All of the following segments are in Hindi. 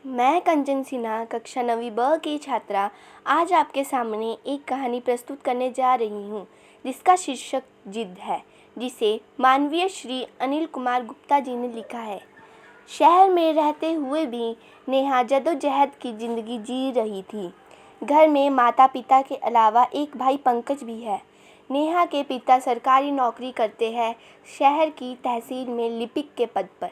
मैं कंचन सिन्हा कक्षा 9वीं ब की छात्रा आज आपके सामने एक कहानी प्रस्तुत करने जा रही हूँ जिसका शीर्षक जिद है, जिसे माननीय श्री अनिल कुमार गुप्ता जी ने लिखा है। शहर में रहते हुए भी नेहा जद्दोजहद की ज़िंदगी जी रही थी। घर में माता पिता के अलावा एक भाई पंकज भी है। नेहा के पिता सरकारी नौकरी करते हैं, शहर की तहसील में लिपिक के पद पर।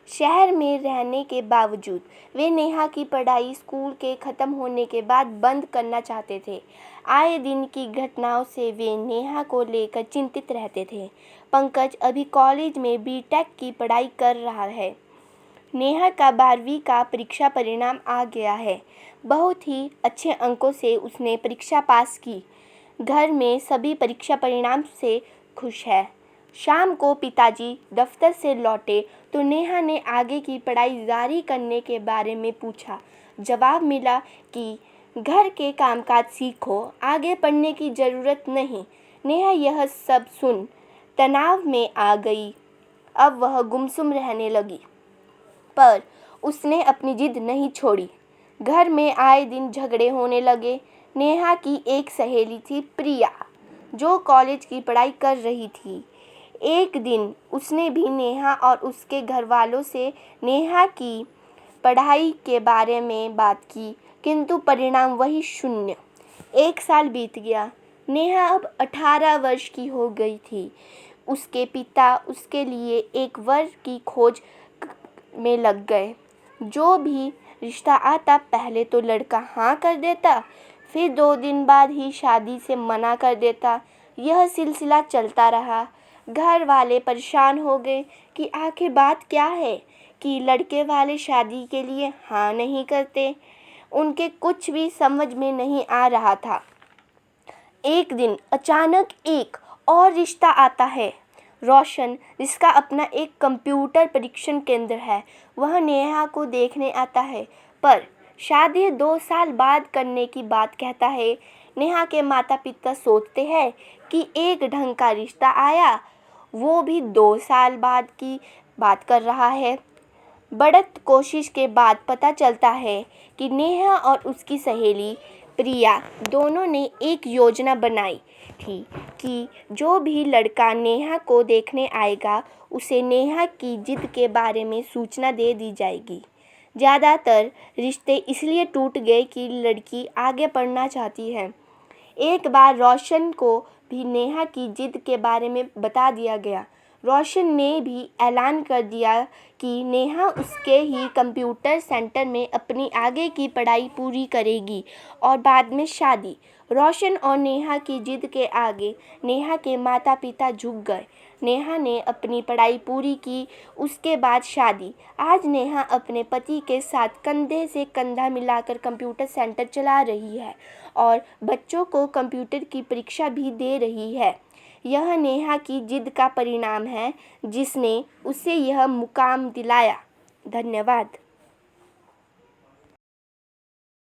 शहर में रहने के बावजूद वे नेहा की पढ़ाई स्कूल के ख़त्म होने के बाद बंद करना चाहते थे। आए दिन की घटनाओं से वे नेहा को लेकर चिंतित रहते थे। पंकज अभी कॉलेज में बीटेक की पढ़ाई कर रहा है। नेहा का 12वीं का परीक्षा परिणाम आ गया है। बहुत ही अच्छे अंकों से उसने परीक्षा पास की। घर में सभी परीक्षा परिणाम से खुश है। शाम को पिताजी दफ्तर से लौटे तो नेहा ने आगे की पढ़ाई जारी करने के बारे में पूछा। जवाब मिला कि घर के कामकाज सीखो, आगे पढ़ने की ज़रूरत नहीं। नेहा यह सब सुन तनाव में आ गई। अब वह गुमसुम रहने लगी, पर उसने अपनी जिद नहीं छोड़ी। घर में आए दिन झगड़े होने लगे। नेहा की एक सहेली थी प्रिया, जो कॉलेज की पढ़ाई कर रही थी। एक दिन उसने भी नेहा और उसके घर वालों से नेहा की पढ़ाई के बारे में बात की, किंतु परिणाम वही शून्य। 1 साल बीत गया। नेहा अब 18 वर्ष की हो गई थी। उसके पिता उसके लिए एक वर की खोज में लग गए। जो भी रिश्ता आता पहले तो लड़का हाँ कर देता, फिर 2 दिन बाद ही शादी से मना कर देता। यह सिलसिला चलता रहा। घर वाले परेशान हो गए कि आखिर बात क्या है कि लड़के वाले शादी के लिए हाँ नहीं करते। उनके कुछ भी समझ में नहीं आ रहा था। एक दिन अचानक एक और रिश्ता आता है। रोशन, जिसका अपना एक कंप्यूटर परीक्षण केंद्र है, वह नेहा को देखने आता है, पर शादी 2 साल बाद करने की बात कहता है। नेहा के माता पिता सोचते हैं कि एक ढंग का रिश्ता आया, वो भी 2 साल बाद की बात कर रहा है। बढ़त कोशिश के बाद पता चलता है कि नेहा और उसकी सहेली प्रिया दोनों ने एक योजना बनाई थी कि जो भी लड़का नेहा को देखने आएगा, उसे नेहा की जिद के बारे में सूचना दे दी जाएगी। ज़्यादातर रिश्ते इसलिए टूट गए कि लड़की आगे पढ़ना चाहती है। एक बार रोशन को भी नेहा की जिद के बारे में बता दिया गया। रोशन ने भी ऐलान कर दिया कि नेहा उसके ही कंप्यूटर सेंटर में अपनी आगे की पढ़ाई पूरी करेगी और बाद में शादी। रोशन और नेहा की जिद के आगे नेहा के माता पिता झुक गए। नेहा ने अपनी पढ़ाई पूरी की, उसके बाद शादी। आज नेहा अपने पति के साथ कंधे से कंधा मिलाकर कंप्यूटर सेंटर चला रही है और बच्चों को कंप्यूटर की परीक्षा भी दे रही है। यह नेहा की जिद का परिणाम है, जिसने उसे यह मुकाम दिलाया। धन्यवाद।